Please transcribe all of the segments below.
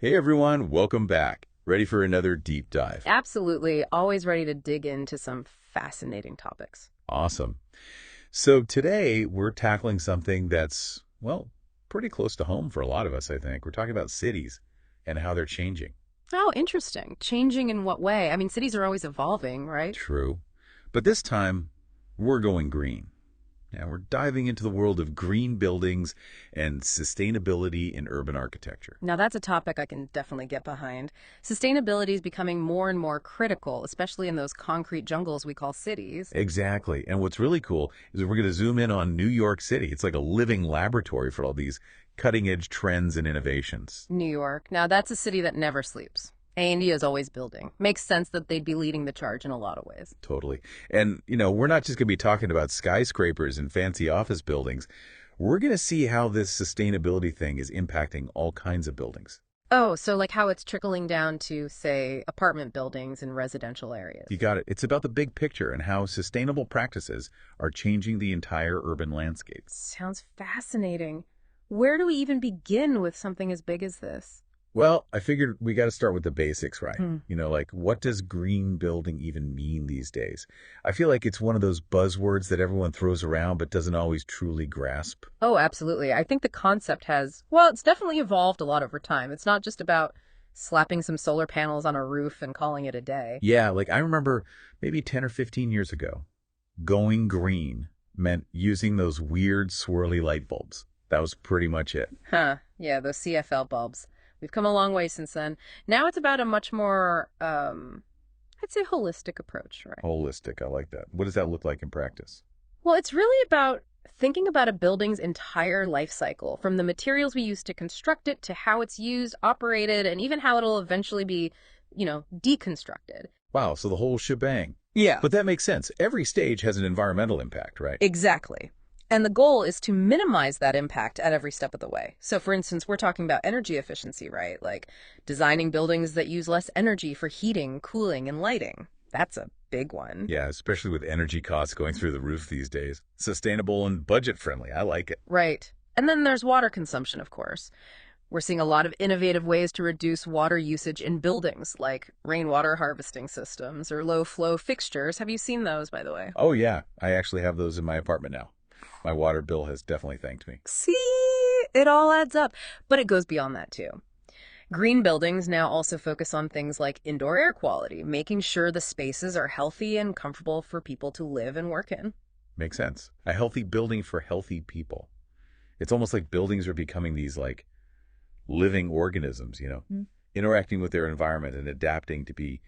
Hey everyone, welcome back. Ready for another deep dive? Absolutely. Always ready to dig into some fascinating topics. Awesome. So today we're tackling something that's, well, pretty close to home for a lot of us, I think. We're talking about cities and how they're changing. Oh, interesting. Changing in what way? I mean, cities are always evolving, right? True. But this time, we're going green. Now we're diving into the world of green buildings and sustainability in urban architecture. Now, that's a topic I can definitely get behind. Sustainability is becoming more and more critical, especially in those concrete jungles we call cities. Exactly. And what's really cool is we're going to zoom in on New York City. It's like a living laboratory for all these cutting-edge trends and innovations. New York. Now, that's a city that never sleeps. A&E is always building. Makes sense that they'd be leading the charge in a lot of ways. Totally. And, we're not just going to be talking about skyscrapers and fancy office buildings. We're going to see how this sustainability thing is impacting all kinds of buildings. Oh, so like how it's trickling down to, say, apartment buildings and residential areas. You got it. It's about the big picture and how sustainable practices are changing the entire urban landscape. Sounds fascinating. Where do we even begin with something as big as this? Well, I figured we got to start with the basics, right? Like what does green building even mean these days? I feel like it's one of those buzzwords that everyone throws around but doesn't always truly grasp. Oh, absolutely. I think the concept well, it's definitely evolved a lot over time. It's not just about slapping some solar panels on a roof and calling it a day. Yeah, like I remember maybe 10 or 15 years ago, going green meant using those weird swirly light bulbs. That was pretty much it. Huh. Yeah, those CFL bulbs. We've come a long way since then. Now it's about a much more, I'd say holistic approach, right? Holistic, I like that. What does that look like in practice? Well, it's really about thinking about a building's entire life cycle, from the materials we use to construct it to how it's used, operated, and even how it'll eventually be, deconstructed. Wow, so the whole shebang. Yeah. But that makes sense. Every stage has an environmental impact, right? Exactly. And the goal is to minimize that impact at every step of the way. So, for instance, we're talking about energy efficiency, right? Like designing buildings that use less energy for heating, cooling, and lighting. That's a big one. Yeah, especially with energy costs going through the roof these days. Sustainable and budget-friendly. I like it. Right. And then there's water consumption, of course. We're seeing a lot of innovative ways to reduce water usage in buildings, like rainwater harvesting systems or low-flow fixtures. Have you seen those, by the way? Oh, yeah. I actually have those in my apartment now. My water bill has definitely thanked me. See, it all adds up. But it goes beyond that, too. Green buildings now also focus on things like indoor air quality, making sure the spaces are healthy and comfortable for people to live and work in. Makes sense. A healthy building for healthy people. It's almost like buildings are becoming these, like, living organisms, interacting with their environment and adapting to be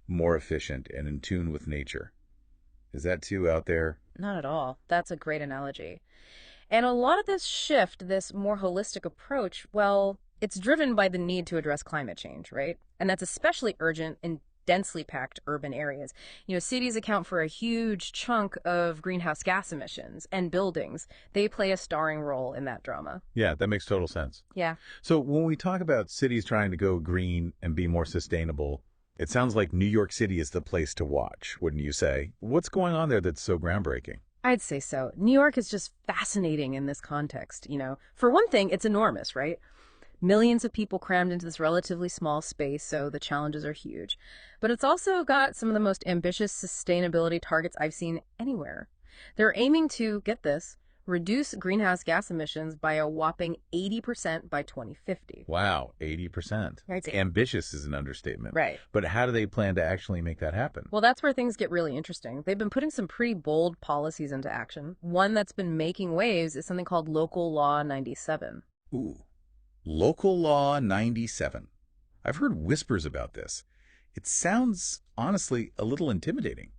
more efficient and in tune with nature. Is that too out there? Not at all. That's a great analogy. And a lot of this shift, this more holistic approach, well, it's driven by the need to address climate change, right? And that's especially urgent in densely packed urban areas. Cities account for a huge chunk of greenhouse gas emissions, and buildings, they play a starring role in that drama. Yeah, that makes total sense. Yeah. So when we talk about cities trying to go green and be more sustainable, it sounds like New York City is the place to watch, wouldn't you say? What's going on there that's so groundbreaking? I'd say so. New York is just fascinating in this context. For one thing, it's enormous, right? Millions of people crammed into this relatively small space, so the challenges are huge. But it's also got some of the most ambitious sustainability targets I've seen anywhere. They're aiming to, get this, reduce greenhouse gas emissions by a whopping 80% by 2050. Wow, 80%. Right. Ambitious is an understatement. Right. But how do they plan to actually make that happen? Well, that's where things get really interesting. They've been putting some pretty bold policies into action. One that's been making waves is something called Local Law 97. Ooh, Local Law 97. I've heard whispers about this. It sounds, honestly, a little intimidating.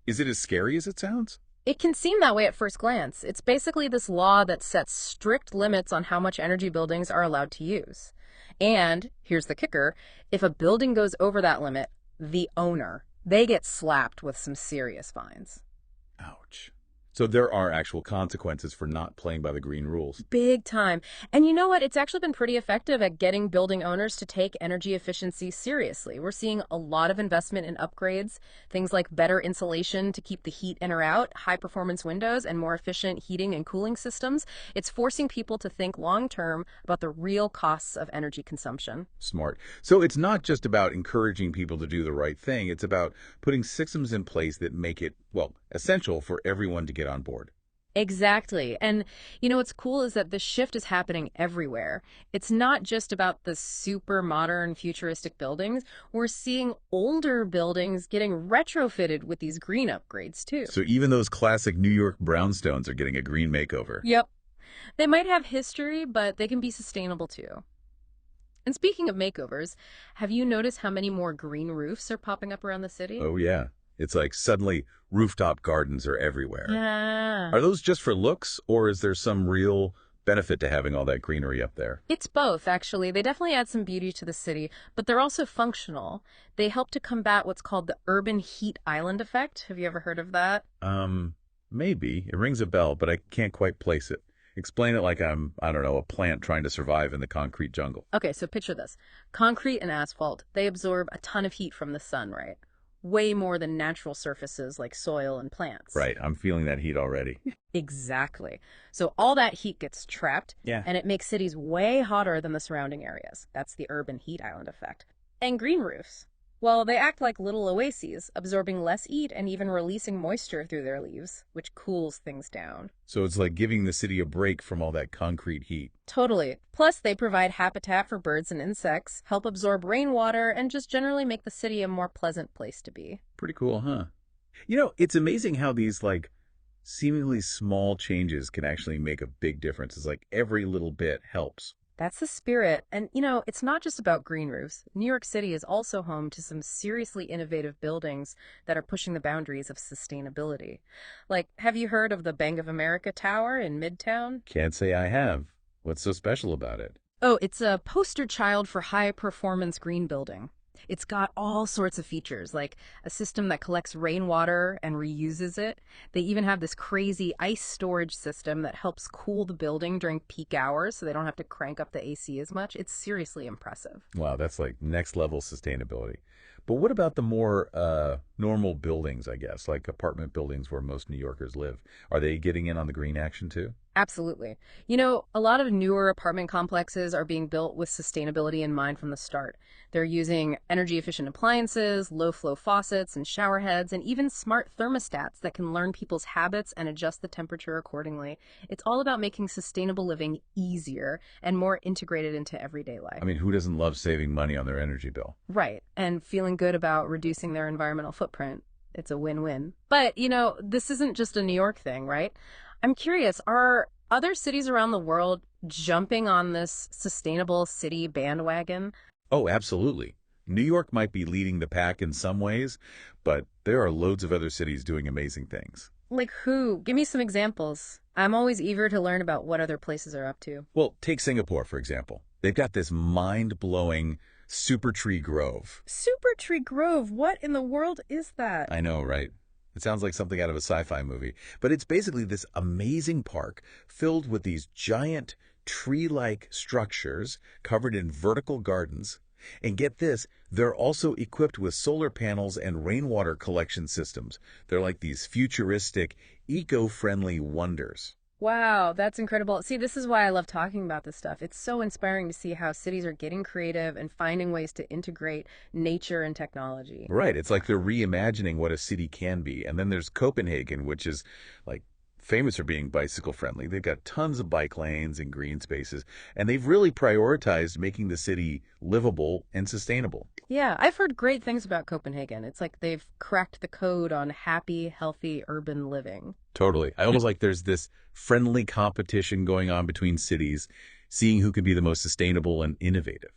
Is it as scary as it sounds? It can seem that way at first glance. It's basically this law that sets strict limits on how much energy buildings are allowed to use. And, here's the kicker, if a building goes over that limit, the owner, they get slapped with some serious fines. Ouch. So there are actual consequences for not playing by the green rules. Big time. And you know what? It's actually been pretty effective at getting building owners to take energy efficiency seriously. We're seeing a lot of investment in upgrades, things like better insulation to keep the heat in or out, high performance windows, and more efficient heating and cooling systems. It's forcing people to think long term about the real costs of energy consumption. Smart. So it's not just about encouraging people to do the right thing. It's about putting systems in place that make it, well, essential for everyone to get on board. Exactly. And what's cool is that the shift is happening everywhere. It's not just about the super modern futuristic buildings. We're seeing older buildings getting retrofitted with these green upgrades too. So even those classic New York brownstones are getting a green makeover. Yep. They might have history, but they can be sustainable too. And speaking of makeovers, have you noticed how many more green roofs are popping up around the city? Oh, yeah. It's like suddenly rooftop gardens are everywhere. Yeah. Are those just for looks, or is there some real benefit to having all that greenery up there? It's both, actually. They definitely add some beauty to the city, but they're also functional. They help to combat what's called the urban heat island effect. Have you ever heard of that? Maybe. It rings a bell, but I can't quite place it. Explain it like I'm, I don't know, a plant trying to survive in the concrete jungle. Okay, so picture this. Concrete and asphalt, they absorb a ton of heat from the sun, right? Way more than natural surfaces like soil and plants. Right. I'm feeling that heat already. Exactly. So all that heat gets trapped, Yeah. and it makes cities way hotter than the surrounding areas. That's the urban heat island effect. And green roofs, well, they act like little oases, absorbing less heat and even releasing moisture through their leaves, which cools things down. So it's like giving the city a break from all that concrete heat. Totally. Plus, they provide habitat for birds and insects, help absorb rainwater, and just generally make the city a more pleasant place to be. Pretty cool, huh? You know, it's amazing how these, like, seemingly small changes can actually make a big difference. It's like every little bit helps. That's the spirit. And, it's not just about green roofs. New York City is also home to some seriously innovative buildings that are pushing the boundaries of sustainability. Like, have you heard of the Bank of America Tower in Midtown? Can't say I have. What's so special about it? Oh, it's a poster child for high-performance green building. It's got all sorts of features, like a system that collects rainwater and reuses it. They even have this crazy ice storage system that helps cool the building during peak hours so they don't have to crank up the AC as much. It's seriously impressive. Wow, that's like next level sustainability. But what about the more normal buildings, I guess, like apartment buildings where most New Yorkers live? Are they getting in on the green action too? Absolutely. A lot of newer apartment complexes are being built with sustainability in mind from the start. They're using energy efficient appliances, low flow faucets and shower heads, and even smart thermostats that can learn people's habits and adjust the temperature accordingly. It's all about making sustainable living easier and more integrated into everyday life. I mean, who doesn't love saving money on their energy bill? Right. And feeling good about reducing their environmental footprint. It's a win-win. But, this isn't just a New York thing, right? I'm curious, are other cities around the world jumping on this sustainable city bandwagon? Oh, absolutely. New York might be leading the pack in some ways, but there are loads of other cities doing amazing things. Like who? Give me some examples. I'm always eager to learn about what other places are up to. Well, take Singapore, for example. They've got this mind-blowing Supertree Grove. Supertree Grove? What in the world is that? I know, right? It sounds like something out of a sci-fi movie, but it's basically this amazing park filled with these giant tree-like structures covered in vertical gardens. And get this, they're also equipped with solar panels and rainwater collection systems. They're like these futuristic, eco-friendly wonders. Wow, that's incredible. See, this is why I love talking about this stuff. It's so inspiring to see how cities are getting creative and finding ways to integrate nature and technology. Right. It's like they're reimagining what a city can be. And then there's Copenhagen, which is like famous for being bicycle friendly. They've got tons of bike lanes and green spaces, and they've really prioritized making the city livable and sustainable. Yeah, I've heard great things about Copenhagen. It's like they've cracked the code on happy, healthy urban living. Totally. I almost like there's this friendly competition going on between cities, seeing who can be the most sustainable and innovative,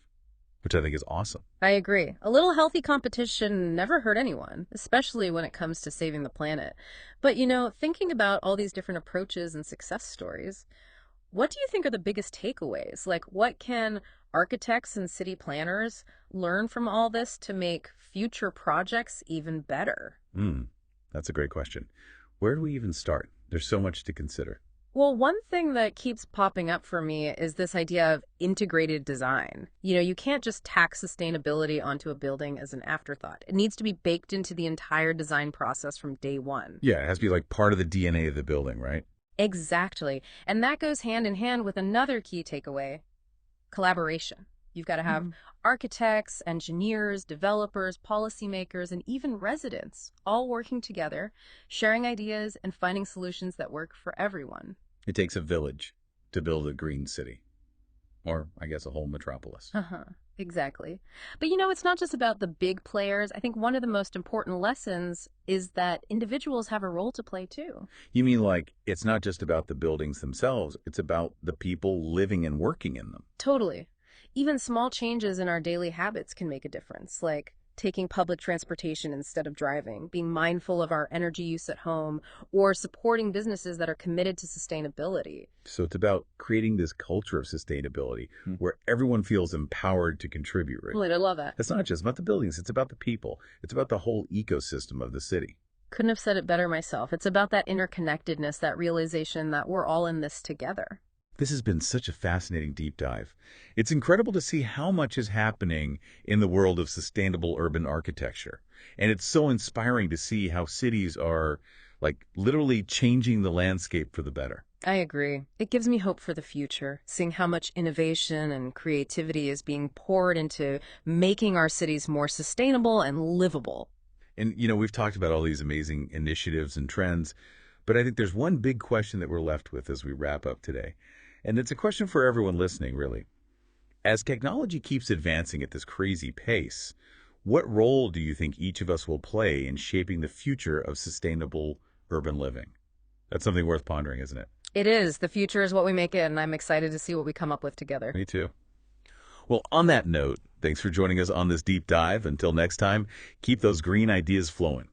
which I think is awesome. I agree. A little healthy competition never hurt anyone, especially when it comes to saving the planet. But, thinking about all these different approaches and success stories, what do you think are the biggest takeaways? Like, what can architects and city planners learn from all this to make future projects even better? That's a great question. Where do we even start? There's so much to consider. Well, one thing that keeps popping up for me is this idea of integrated design. You can't just tack sustainability onto a building as an afterthought. It needs to be baked into the entire design process from day one. Yeah, it has to be like part of the DNA of the building, right? Exactly. And that goes hand in hand with another key takeaway: collaboration. You've got to have architects, engineers, developers, policymakers, and even residents all working together, sharing ideas and finding solutions that work for everyone. It takes a village to build a green city. Or, I guess, a whole metropolis. Exactly. But it's not just about the big players. I think one of the most important lessons is that individuals have a role to play too. You mean like it's not just about the buildings themselves, it's about the people living and working in them. Totally. Even small changes in our daily habits can make a difference, like taking public transportation instead of driving, being mindful of our energy use at home, or supporting businesses that are committed to sustainability. So it's about creating this culture of sustainability where everyone feels empowered to contribute. Right? Right, I love that. It's not just about the buildings, it's about the people. It's about the whole ecosystem of the city. Couldn't have said it better myself. It's about that interconnectedness, that realization that we're all in this together. This has been such a fascinating deep dive. It's incredible to see how much is happening in the world of sustainable urban architecture. And it's so inspiring to see how cities are, like, literally changing the landscape for the better. I agree. It gives me hope for the future, seeing how much innovation and creativity is being poured into making our cities more sustainable and livable. And, we've talked about all these amazing initiatives and trends, but I think there's one big question that we're left with as we wrap up today. And it's a question for everyone listening, really. As technology keeps advancing at this crazy pace, what role do you think each of us will play in shaping the future of sustainable urban living? That's something worth pondering, isn't it? It is. The future is what we make it, and I'm excited to see what we come up with together. Me too. Well, on that note, thanks for joining us on this deep dive. Until next time, keep those green ideas flowing.